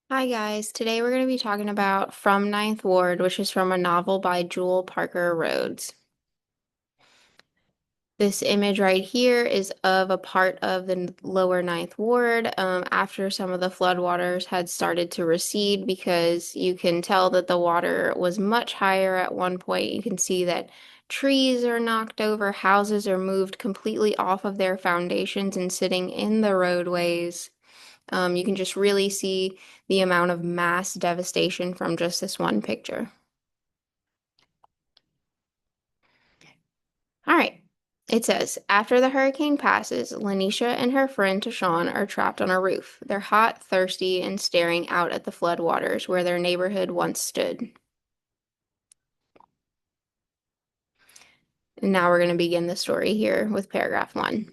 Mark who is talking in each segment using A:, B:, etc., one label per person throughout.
A: Hi guys, today we're going to be talking about From Ninth Ward, which is from a novel by Jewel Parker Rhodes. This image right here is of a part of the lower Ninth Ward after some of the floodwaters had started to recede because you can tell that the water was much higher at one point. You can see that trees are knocked over, houses are moved completely off of their foundations and sitting in the roadways. You can just really see the amount of mass devastation from just this one picture. All right. It says, after the hurricane passes, Lanisha and her friend Tashawn are trapped on a roof. They're hot, thirsty, and staring out at the floodwaters where their neighborhood once stood. And now we're going to begin the story here with paragraph 1.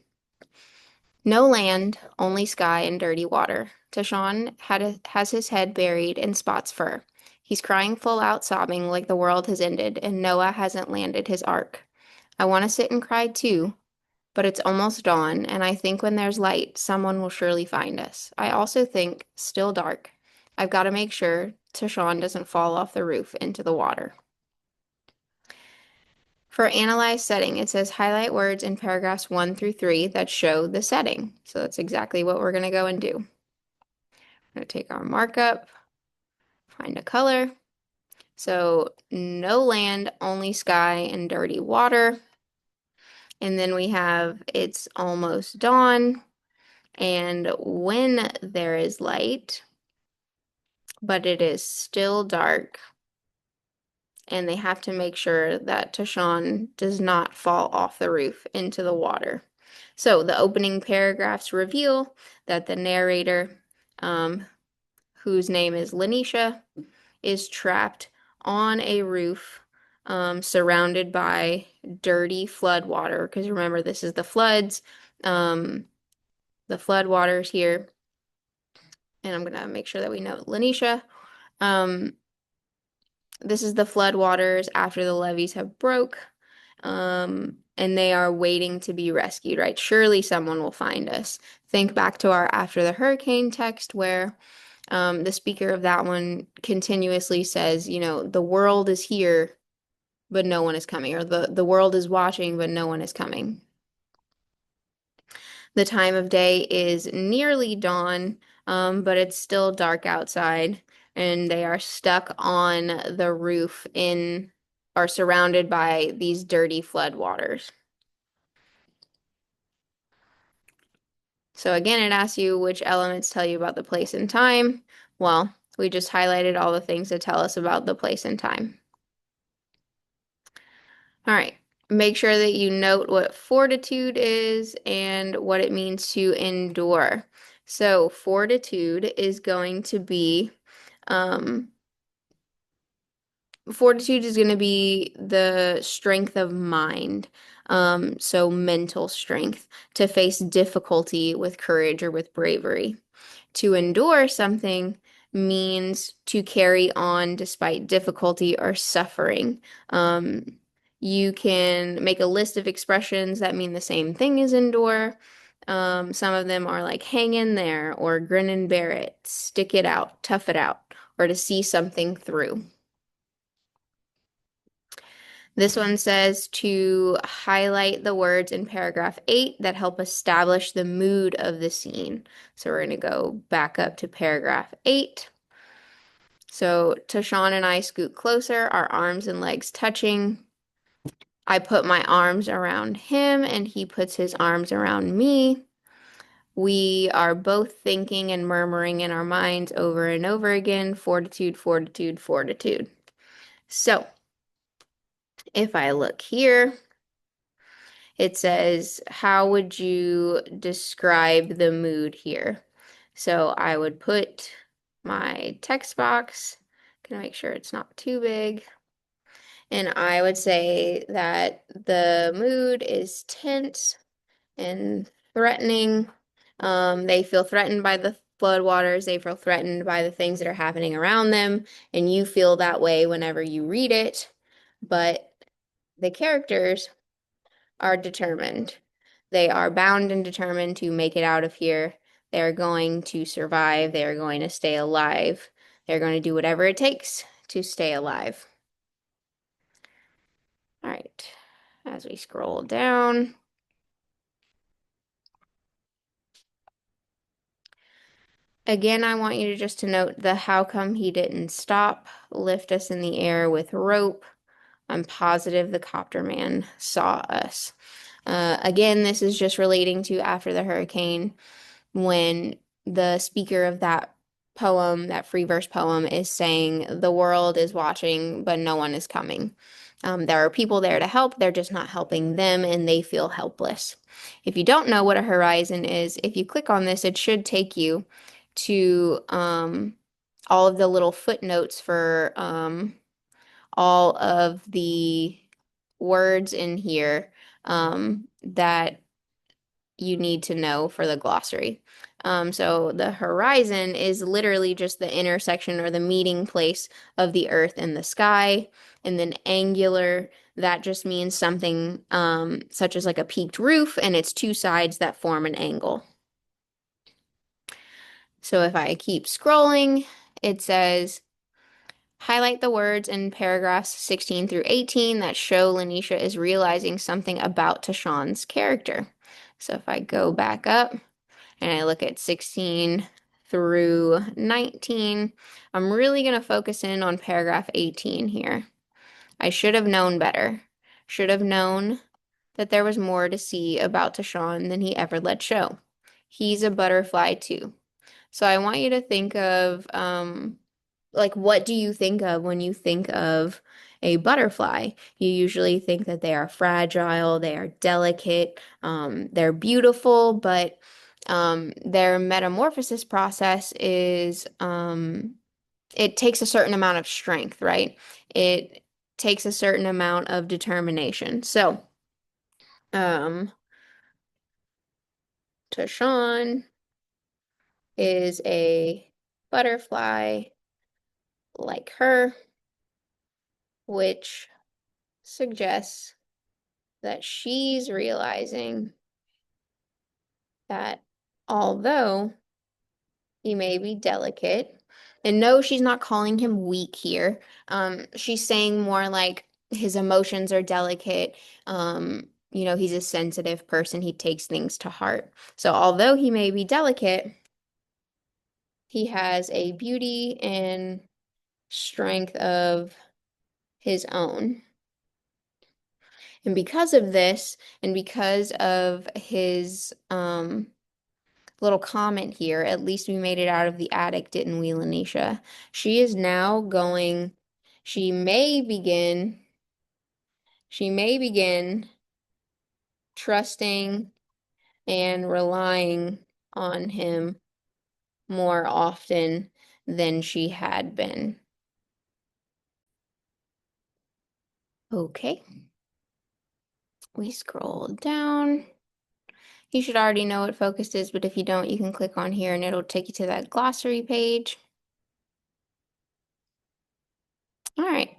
A: No land, only sky and dirty water. Tashawn has his head buried in Spot's fur. He's crying full out, sobbing like the world has ended and Noah hasn't landed his ark. I want to sit and cry too, but it's almost dawn, and I think when there's light, someone will surely find us. I also think, still dark, I've got to make sure Tashawn doesn't fall off the roof into the water. For analyze setting, it says highlight words in paragraphs 1 through 3 that show the setting. So that's exactly what we're going to go and do. I'm going to take our markup, find a color. So no land, only sky and dirty water. And then we have it's almost dawn and when there is light, but it is still dark. And they have to make sure that Tashawn does not fall off the roof into the water. So the opening paragraphs reveal that the narrator, whose name is Lanisha, is trapped on a roof surrounded by dirty flood water. Because remember, this is the floods, the flood waters here. And I'm going to make sure that we know Lanisha. Um, this is the flood waters after the levees have broke. And they are waiting to be rescued, right? Surely someone will find us. Think back to our after the hurricane text where the speaker of that one continuously says, the world is here, but no one is coming, or the world is watching, but no one is coming. The time of day is nearly dawn, but it's still dark outside, and they are stuck on the roof are surrounded by these dirty flood waters. So again, it asks you which elements tell you about the place and time. Well, we just highlighted all the things that tell us about the place and time. All right. Make sure that you note what fortitude is and what it means to endure. So fortitude is going to be um, the strength of mind. So mental strength to face difficulty with courage or with bravery. To endure something means to carry on despite difficulty or suffering. You can make a list of expressions that mean the same thing as endure. Some of them are like hang in there or grin and bear it, stick it out, tough it out, or to see something through. This one says to highlight the words in paragraph 8 that help establish the mood of the scene. So we're going to go back up to paragraph 8. So Tashawn and I scoot closer, our arms and legs touching. I put my arms around him and he puts his arms around me. We are both thinking and murmuring in our minds over and over again, fortitude, fortitude, fortitude. So if I look here, it says, how would you describe the mood here? So I would put my text box, gonna make sure it's not too big. And I would say that the mood is tense and threatening. They feel threatened by the floodwaters. They feel threatened by the things that are happening around them. And you feel that way whenever you read it. But the characters are determined. They are bound and determined to make it out of here. They're going to survive. They're going to stay alive. They're going to do whatever it takes to stay alive. All right, as we scroll down. Again, I want you to just to note the how come he didn't stop, lift us in the air with rope. I'm positive the copter man saw us. Again, this is just relating to after the hurricane when the speaker of that poem, that free verse poem, is saying the world is watching, but no one is coming. There are people there to help, they're just not helping them, and they feel helpless. If you don't know what a horizon is, if you click on this, it should take you to all of the little footnotes for all of the words in here that you need to know for the glossary. So the horizon is literally just the intersection or the meeting place of the earth and the sky. And then angular, that just means something such as like a peaked roof and its two sides that form an angle. So if I keep scrolling, it says, highlight the words in paragraphs 16 through 18 that show Lanisha is realizing something about Tashawn's character. So if I go back up and I look at 16 through 19, I'm really going to focus in on paragraph 18 here. I should have known better. Should have known that there was more to see about Tashawn than he ever let show. He's a butterfly too. So I want you to think of like what do you think of when you think of a butterfly? You usually think that they are fragile, they are delicate, they're beautiful, but their metamorphosis process is it takes a certain amount of strength, right? It takes a certain amount of determination. So, um, Tashawn is a butterfly like her, which suggests that she's realizing that although he may be delicate, and no, she's not calling him weak here. She's saying more like his emotions are delicate. He's a sensitive person. He takes things to heart. So although he may be delicate, he has a beauty and strength of his own. And because of this, and because of his little comment here, at least we made it out of the attic, didn't we, Lanisha? She is now going, she may begin, she may begin trusting and relying on him more often than she had been. Okay. We scroll down. You should already know what focused is, but if you don't, you can click on here and it'll take you to that glossary page. All right.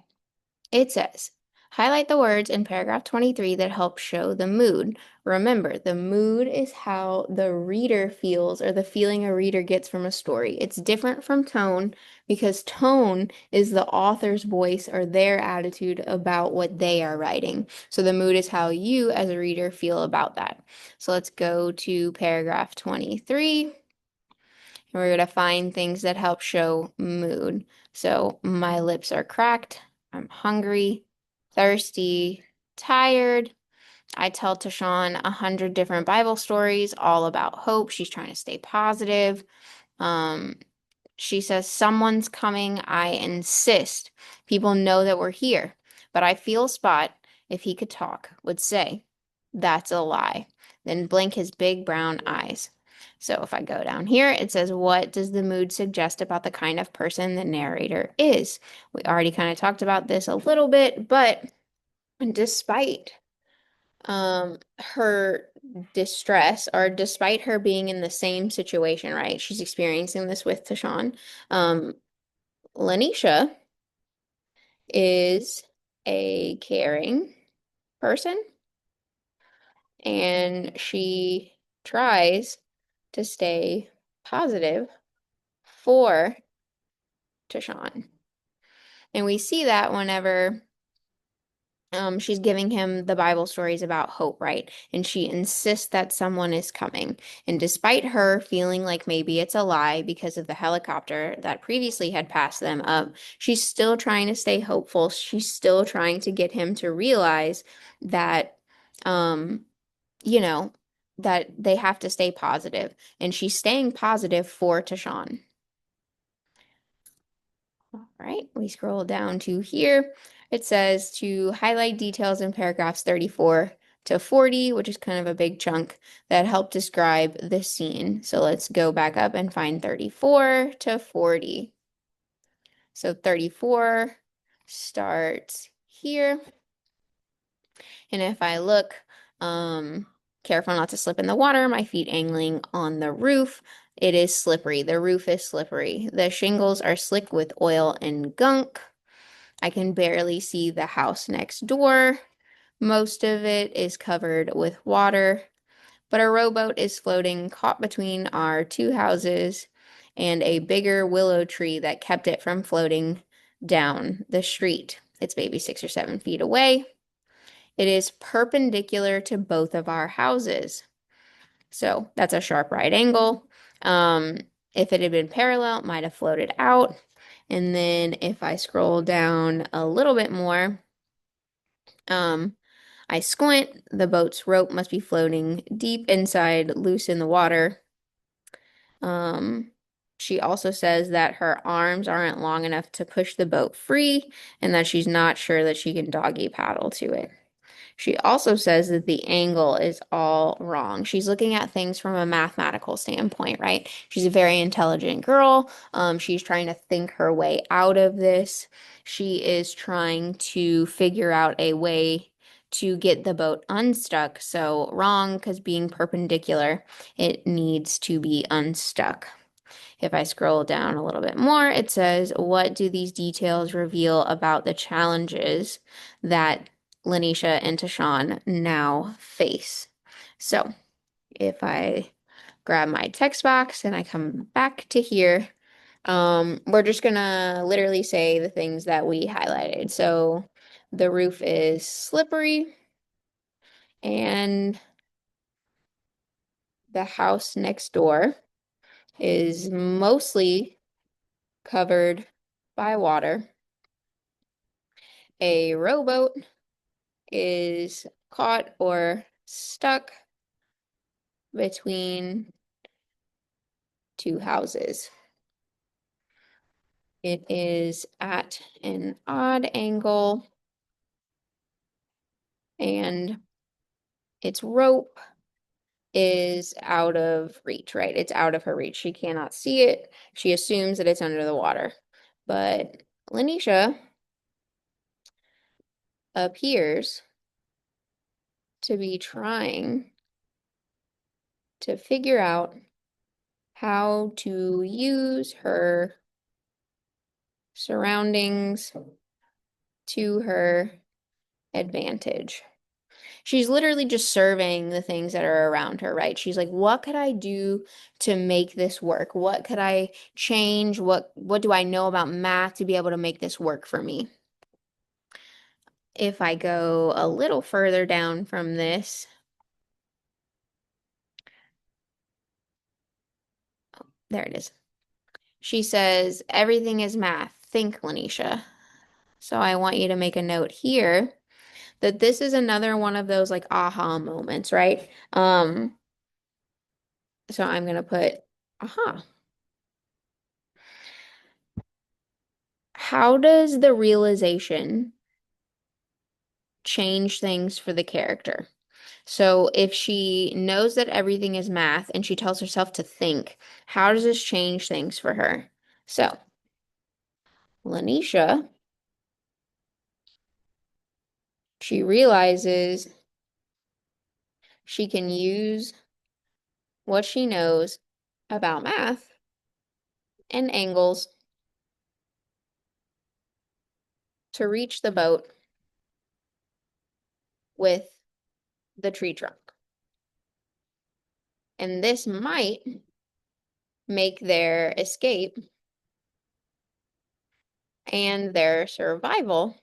A: It says, highlight the words in paragraph 23 that help show the mood. Remember, the mood is how the reader feels or the feeling a reader gets from a story. It's different from tone because tone is the author's voice or their attitude about what they are writing. So the mood is how you as a reader feel about that. So let's go to paragraph 23. And we're going to find things that help show mood. So my lips are cracked. I'm hungry, thirsty, tired. I tell Tashawn 100 different Bible stories all about hope. She's trying to stay positive. Um, she says, someone's coming. I insist. People know that we're here. But I feel Spot, if he could talk, would say, that's a lie. Then blink his big brown eyes. So if I go down here, it says, what does the mood suggest about the kind of person the narrator is? We already kind of talked about this a little bit, but despite her distress, or despite her being in the same situation, right? She's experiencing this with Tashawn. Lanisha is a caring person and she tries to stay positive for Tashawn. And we see that whenever she's giving him the Bible stories about hope, right? And she insists that someone is coming. And despite her feeling like maybe it's a lie because of the helicopter that previously had passed them up, she's still trying to stay hopeful. She's still trying to get him to realize that, um, you know, that they have to stay positive. And she's staying positive for Tashawn. All right, we scroll down to here. It says to highlight details in paragraphs 34 to 40, which is kind of a big chunk that help describe the scene. So let's go back up and find 34 to 40. So 34 starts here. And if I look, careful not to slip in the water, my feet angling on the roof. It is slippery. The roof is slippery. The shingles are slick with oil and gunk. I can barely see the house next door. Most of it is covered with water, but a rowboat is floating caught between our two houses and a bigger willow tree that kept it from floating down the street. It's maybe 6 or 7 feet away. It is perpendicular to both of our houses. So that's a sharp right angle. If it had been parallel, it might have floated out. And then if I scroll down a little bit more, I squint. The boat's rope must be floating deep inside, loose in the water. She also says that her arms aren't long enough to push the boat free and that she's not sure that she can doggy paddle to it. She also says that the angle is all wrong. She's looking at things from a mathematical standpoint, right? She's a very intelligent girl. She's trying to think her way out of this. She is trying to figure out a way to get the boat unstuck. So wrong, because being perpendicular, it needs to be unstuck. If I scroll down a little bit more, it says, what do these details reveal about the challenges that Lanisha and Tashawn now face? So if I grab my text box and I come back to here, we're just gonna literally say the things that we highlighted. So the roof is slippery and the house next door is mostly covered by water. A rowboat is caught or stuck between two houses. It is at an odd angle and its rope is out of reach, right? It's out of her reach. She cannot see it. She assumes that it's under the water. But Lanisha appears to be trying to figure out how to use her surroundings to her advantage. She's literally just surveying the things that are around her, right? She's like, what could I do to make this work? What could I change? What do I know about math to be able to make this work for me? If I go a little further down from this, there it is. She says, everything is math. Think, Lanisha. So I want you to make a note here that this is another one of those like aha moments, right? So I'm gonna put aha. How does the realization change things for the character? So if she knows that everything is math and she tells herself to think, how does this change things for her? So Lanisha, she realizes she can use what she knows about math and angles to reach the boat with the tree trunk. And this might make their escape and their survival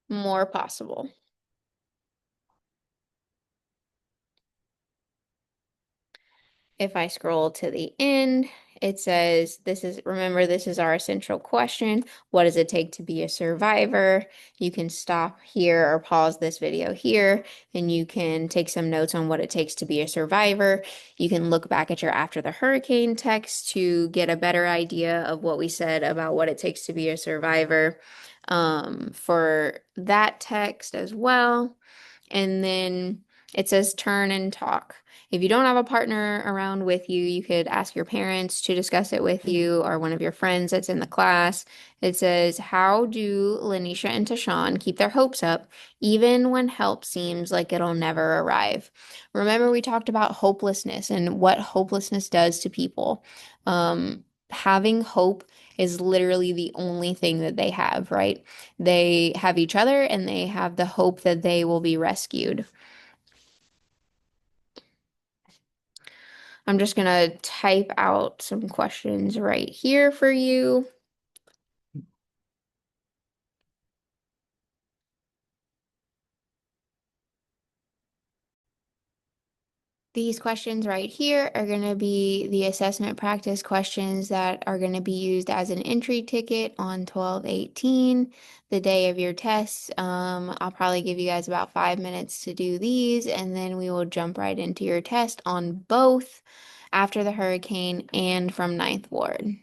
A: more possible. If I scroll to the end, it says, remember, this is our essential question. What does it take to be a survivor? You can stop here or pause this video here, and you can take some notes on what it takes to be a survivor. You can look back at your after the hurricane text to get a better idea of what we said about what it takes to be a survivor, for that text as well. And then it says turn and talk. If you don't have a partner around with you, you could ask your parents to discuss it with you or one of your friends that's in the class. It says, how do Lanisha and Tashawn keep their hopes up even when help seems like it'll never arrive? Remember, we talked about hopelessness and what hopelessness does to people. Having hope is literally the only thing that they have, right? They have each other and they have the hope that they will be rescued. I'm just gonna type out some questions right here for you. These questions right here are going to be the assessment practice questions that are going to be used as an entry ticket on 12/18, the day of your test. I'll probably give you guys about 5 minutes to do these, and then we will jump right into your test on both after the hurricane and from Ninth Ward.